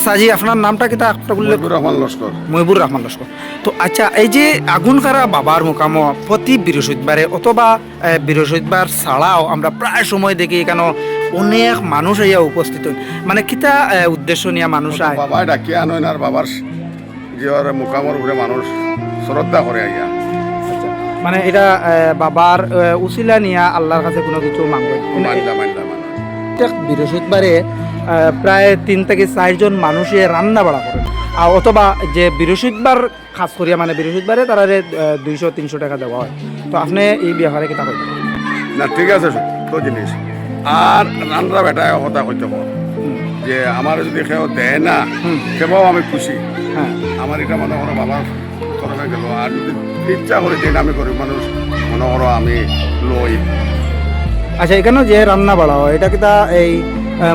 সাজি আপনার নামটা কিতা একটা বললে? মহিবুর রহমান লস্কর। মহিবুর রহমান লস্কর। তো আচ্ছা, এই যে আগুনকারা বাবার মোকাম প্রতি বৃহস্পতিবারে অথবা বৃহস্পতিবার ছাড়াও আমরা প্রায় সময় দেখি এখানে অনেক মানুষ আইয়া উপস্থিত হন। মানে কিতা উদ্দেশ্য নিয়ে মানুষ আয়? বাবাই ডাকিয়া আনইন আর বাবার যে মোকামর উপরে মানুষ শ্রদ্ধা করে আইয়া। মানে এটা বাবার উসিলা নিয়া আল্লাহর কাছে কোনো কিছু মাঙ্গই। মানলা মানলা মানা প্রত্যেক বৃহস্পতিবারে প্রায় 3 থেকে 4 জন মানুষে রান্না বাড়া করেন। আর অথবা যে বৃহস্পতিবার খাস করিয়া মানে বৃহস্পতিবারে তারা 200-300 টাকা দেওয়া হয়। তো আপনি এই ব্যাপারে কিতা করবেন? না ঠিক আছে তো জিনিস আর রান্না বেটায় কথা কইতে পার যে আমার যদি কেউ দেয় না সেবাও আমি খুশি। হ্যাঁ, আমার এটা মনে করো বাবার তরফে গেল আর যদি ইচ্ছা করে দিন আমি গরিব মানুষ মনে করো আমি লই। আচ্ছা, এখানেও যে রান্না বাড়া হয় এটা কিতা এই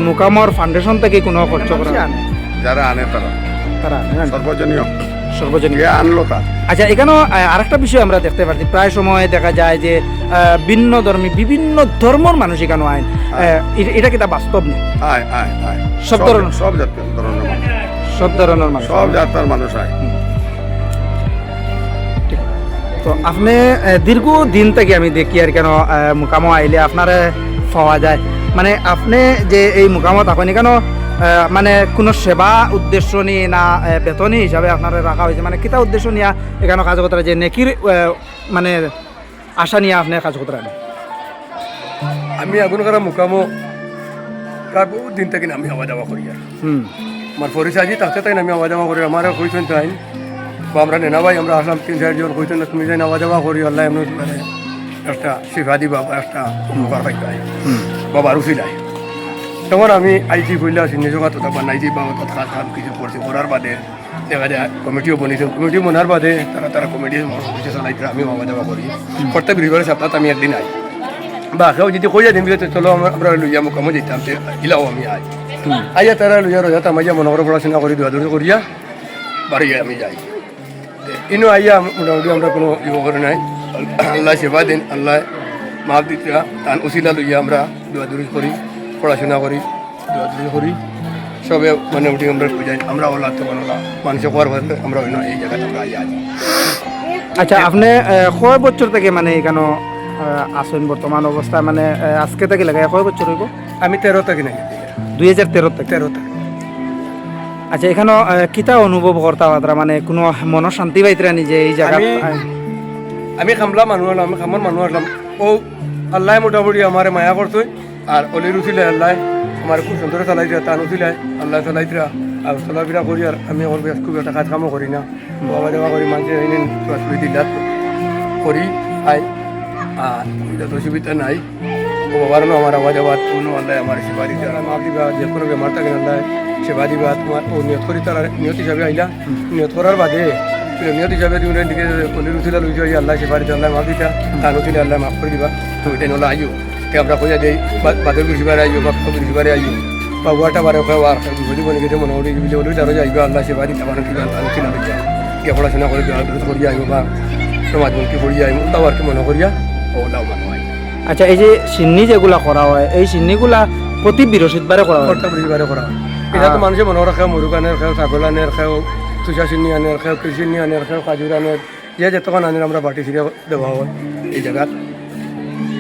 মোকামর ফাউন্ডেশন থেকে কোনো খরচ করা? যারা আনে তারা তারা আনে না? সর্বজনীয় সর্বজনীন। কে আনলো তার। আচ্ছা, এখানেও আরেকটা বিষয় আমরা দেখতে পাচ্ছি, প্রায় সময় দেখা যায় যে ভিন্ন ধর্মী বিভিন্ন ধর্মর মানুষ এখানে আইন। এটা কিতা বাস্তব নেই? আয় আয় আয় সব ধরনের সব জাতের ধরনের মানুষ সব ধরনের মানুষ। সব জাতের মানুষ আয়। তো আপনি দীর্ঘ দিন থেকে আমি দেখি আর কেন মোকামো আইলে আপনার পাওয়া যায়। মানে আপনি যে এই মোকামত আপনি কেন মানে কোনো সেবা উদ্দেশ্য নিয়ে না বেতনী হিসাবে আপনার রাখা হয়েছে? মানে কিতা উদ্দেশ্য নিয়ে এখানে কাজ করতে যে নেকির মানে আশা নিয়ে আপনি কাজ করতে? আমি আগুনকারা মোকামো প্রায় বহুত দিন থেকে আমি আওয়া যাওয়া করি আর আমার পরিচয় যে তাতে তাই আমি আওয়া যাওয়া করি। আমার কইছেন তাই বা আমরা নেনা ভাই আমরা আসলাম 3-4 জন কইছেন তুমি যাই আওয়া যাওয়া করি আল্লাহ এমন মানে একটা শিফা দিবা বা একটা উপকার পাইবাই বাবার উচিলাই। তখন আমি আইটি কইলে আছি নিজের কথা তখন নাইজি বাবা কথা কাম কিছু করছি করার বাদে দেখা যায় কমিটিও বনিয়েছেন। কমিটি বনার বাদে তারা কমিটি চালাইতে আমি আওয়া যাওয়া করি। প্রত্যেক রবিবারের সপ্তাহে আমি একদিন আই বা কেউ যদি কইয়া দিন চলো আমরা লইয়া মোকামো যেতাম ইলাও আমি আই আইয়া তারা লইয়া রোজাত আমি মনে করে পড়াশোনা করি দৌড়াদৌড়ি করিয়া বাড়ি আমি যাই। ইনো আইয়া মোটামুটি আমরা কোনো ইয়ে করে নাই। আল্লাহ সেবা দিন আল্লাহ মাফ দিতে তান উচিলা লইয়া আমরা দৌড়াদৌড়ি করি পড়াশোনা করি দৌড়াদৌড়ি করি সবে মানে উঠি আমরা যাই। আমরা ওলা তো মানুষের করার আমরা এই জায়গাতে আমরা আইয়া আছি। আচ্ছা, আপনি কয় বছর থেকে মানে এখানে আসেন বর্তমান অবস্থা? মানে আজকে থেকে লাগে কয় বছর হইব? আমি 13 থেকে নাই 2013 থেকে। 13 থেকে। আচ্ছা, এখানে কিতা অনুভব করতা পাত্রা মানে কোনো মন শান্তি পাইতরা নিজে এই জায়গা? আমি খামলা মানুষ হলাম, আমি খামর মানুষ আসলাম। ও আল্লাহ মোটামুটি আমার মায়া করতো আর অলির উঠিলে আল্লাহ আমার খুব সুন্দর চালাইছে তান উঠিলে আল্লাহ চালাইতরা আর চলাফেরা করি। আর আমি আমার খুব একটা কাজ কামও করি না, বাবা দেওয়া করি মানুষের দিলাত করি আই। আর এটা তো সুবিধা নাই ও বাবার আমার আওয়াজ আওয়াজ কোনো আল্লাহ আমার সেবা দিতে মাফ দিবা। যে কোনো বেমার থাকে আল্লাহ সেবা দিবা। তোমার ও নিয়ত করি তারা নিয়ত হিসাবে আইলা নিয়ত করার বাদে নিয়ত হিসাবে তুমি দিকে অলির উঠিলা লুই যাই আল্লাহ সেবা দিতে আল্লাহ মাফ দিতা তান উঠিলে আল্লাহ মাফ করে দিবা। তো এটা নলা আইও তে আমরা কইয়া দেই বাদের বৃষ্টিবারে আইও বা বৃষ্টিবারে আইও বা ওয়াটা বারে আর বুঝি বলে গেছে মনে করি বিলে ওলি তারা যাইবা আল্লাহ সেবা দিতে পারেন কি উঠিলা লুই যায় গিয়ে পড়াশোনা করে করিয়া আইব বা সমাজ মুখী করিয়া আইব তাও আর কি মনে করিয়া ও লাভ মানুষ। আচ্ছা, এই যে সিন্নি যেগুলা করা হয় এই সিন্নিগুলা প্রতি বৃহস্পতিবারে করা হয়? প্রত্যেক বৃষ্টিবারে করা হয়। এটা তো মানুষের মনে রাখে মুরুগানের খেও ছাগল আনের খেও তুষা চিনি আনের খেও কৃষিনি আনের খেও কাজুর আনের যে যেতক্ষণ আনের আমরা বাটি ছিঁড়ে দেওয়া হয় এই জায়গাত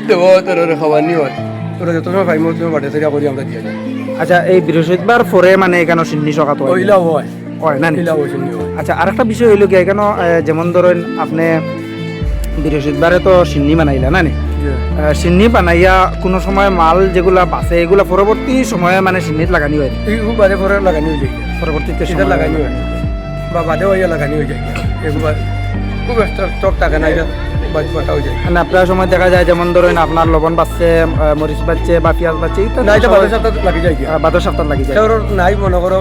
দেওয়া হয় তোর খাবার নিয়ে হয় তোরা যত সময় পাইম তুমি বাটি ছিঁড়া করি আমরা দিয়ে যাই। আচ্ছা, এই বৃহস্পতিবার পরে মানে এখানে সিন্নি সকাত হয়? ওইলাও হয় হয় না? ওইলাও চিনি হয়। আচ্ছা, আরেকটা বিষয় হইল কি এখানে যেমন ধরেন আপনি বৃহস্পতিবারে তো সিন্নি বানাইলা না? সিন্নি বানাইয়া কোনো সময় মাল যেগুলা বাঁচে এগুলা পরবর্তী সময়ে মানে সিন্নিত লাগানি হয়? এইগুলো বাদে পরে লাগানি হয়ে যায় পরবর্তীতে সেটা লাগানি হয় বা বাদেও ইয়ে লাগানি হয়ে যায় এগুলো খুব একটা চক থাকে না এটা বাটা হয়ে যায়। মানে প্রায় সময় দেখা যায় যেমন ধরেন আপনার লবণ বাচ্চে মরিচ বাচ্চে বা পেঁয়াজ বাচ্চে না এটা বাদের সপ্তাহ লাগি যায় বাদর সপ্তাহ লাগি যায়। নাই মনে করো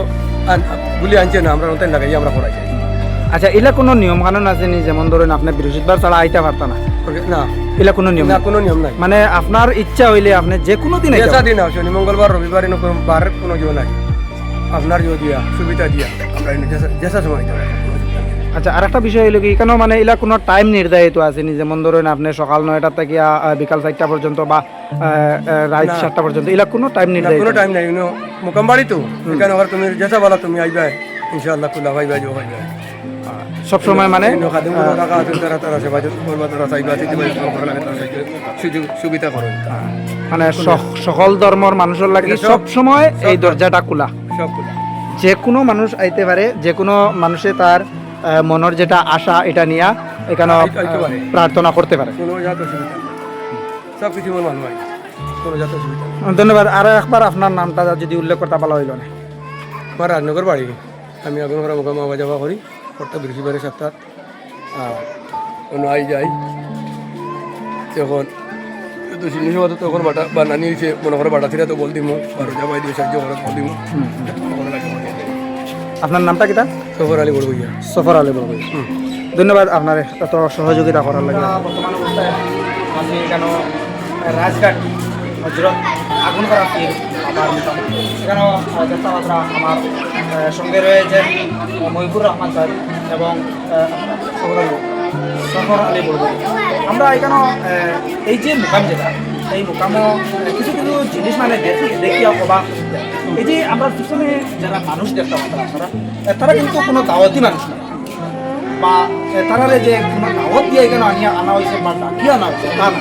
গুলি আনছে না আমরা ওটাই লাগাই আমরা করাই যাই। আচ্ছা, এলা কোনো নিয়ম কানুন আছে নি? যেমন ধরেন আপনি বৃহস্পতিবার ছাড়া আইতে পারতা না? না এলা কোনো নিয়ম না, কোনো নিয়ম নাই। মানে আপনার ইচ্ছা হইলে আপনি যে কোনো দিন যেসা দিন শনি মঙ্গলবার রবিবার কোনো বার কোনো জো নাই আপনার জো দিয়া সুবিধা দিয়া আমরা যেসা সময় আচ্ছা আর একটা বিষয় হলো কি কেন মানে এলা কোনো টাইম নির্ধারিত আছে নি যেমন ধরুন আপনি সকাল 9টা থেকে বিকাল 4টা পর্যন্ত বা রাত 7টা পর্যন্ত এলা কোনো টাইম না নির্ধারিত কোনো টাইম নাই মুকাম বাড়ি তো এখানে আবার তুমি যেসা বলা তুমি আইবা ইনশাআল্লাহ খোলা ভাইবা যে ভাইবা সব সময় মানে খাদিম টাকা আছে তারা সেবা করবা তারা চাইবা দিতে পারে করা লাগে তারা সুযোগ সুবিধা করো মানে সকল ধর্মর মানুষের লাগে সব সময় এই দরজাটা খোলা সব খোলা যে কোনো মানুষ আইতে পারে যে কোনো মানুষে তার মনের যেটা আশা এটা নিয়ে এখানে আইতে পারে। প্রার্থনা করতে পারে কোনো জাত অসুবিধা নেই। সব কিছু আমার মানুষ হয় কোনো জাত অসুবিধা নেই। ধন্যবাদ আর একবার আপনার নামটা যদি উল্লেখ করতে ভালো হইল না আমার রাজনগর বাড়ি আমি এখন করে মোকাম আওয়া যাওয়া করি প্রত্যেক বৃহস্পতিবারে সপ্তাহ আর কোনো আই যাই তখন তো জিনিস মতো তখন বাটা বানানি হয়েছে মনে করে বাটা ছিঁড়া তো বল দিমু আর যাবাই দিয়ে সাহায্য করে বল দিমু আপনার নামটা কিটা সফর আলী বড় ভাইয়া সফর আলী বলবো ধন্যবাদ আপনার এত সহযোগিতা করার লাগে বর্তমান অবস্থায় আমি কেন রাজঘাট হজরত আগুন করা পীর আবার এখানেও যাত্রাবাদরা আমার সঙ্গে রয়েছে মহিবুর রহমান স্যার এবং সফর আলী বলবো আমরা এখানে এই যে মুকাম যেটা এই মুকামও কিছু কিছু জিনিস মানে দেখি অবাক এই যে আমরা পিছনে যারা মানুষ দেখতাম আপনারা তারা কিন্তু কোনো দাওয়াতি মানুষ না বা তারা যে কোনো দাওয়াত দিয়ে এখানে আনা হয়েছে বা ডাকিয়ে আনা হয়েছে তা না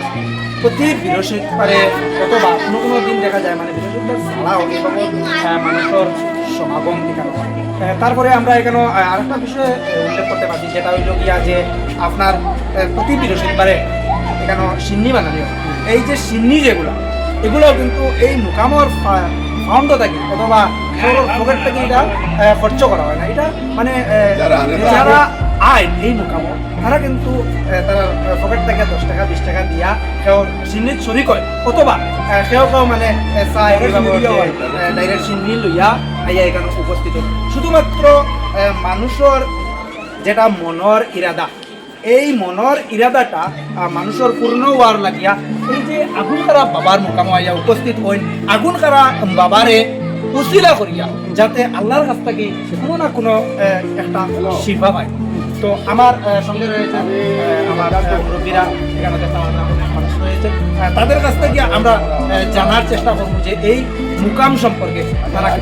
প্রতি বৃহস্পতিবারে অথবা কোনো কোনো দিন দেখা যায় মানে বৃহস্পতিবার ছাড়াও এইভাবে মানুষের সমাগম এখানে হয়। তারপরে আমরা এখানে আরেকটা বিষয় উল্লেখ করতে পারছি যেটা হইল গিয়া যে আপনার প্রতি বৃহস্পতিবারে এখানে সিন্নি বানানি হয়। এই যে সিন্নি যেগুলো এগুলোও কিন্তু এই মুকামর ফাউন্ড থাকে অথবা পকেট থেকে এটা খরচ করা হয় না এটা মানে যারা আয় এই মুকামো তারা কিন্তু তারা পকেট থেকে 10 টাকা 20 টাকা দিয়া কেউ সিন্নির শরিক হয় অথবা কেউ কেউ মানে চায় ডাইরেক্ট সিন্নি লইয়া আইয়া এখানে উপস্থিত হয়। শুধুমাত্র মানুষের যেটা মনের ইরাদা এই মনের ইরাদাটা মানুষের পূর্ণ হওয়ার লাগিয়া এই যে আগুন কারা বাবার মুকামো আইয়া উপস্থিত হইন আগুন কারা বাবারে উসিলা করিয়া যাতে আল্লাহর কাছ থেকে কোনো না কোনো একটা শিফা পায়। তো আমার সঙ্গে রয়েছে আমার মুরব্বীরা এখানে দেখতে অনেক মানুষ রয়েছে তাদের কাছ থেকে আমরা জানার চেষ্টা করবো যে এই মুকাম সম্পর্কে তারা কি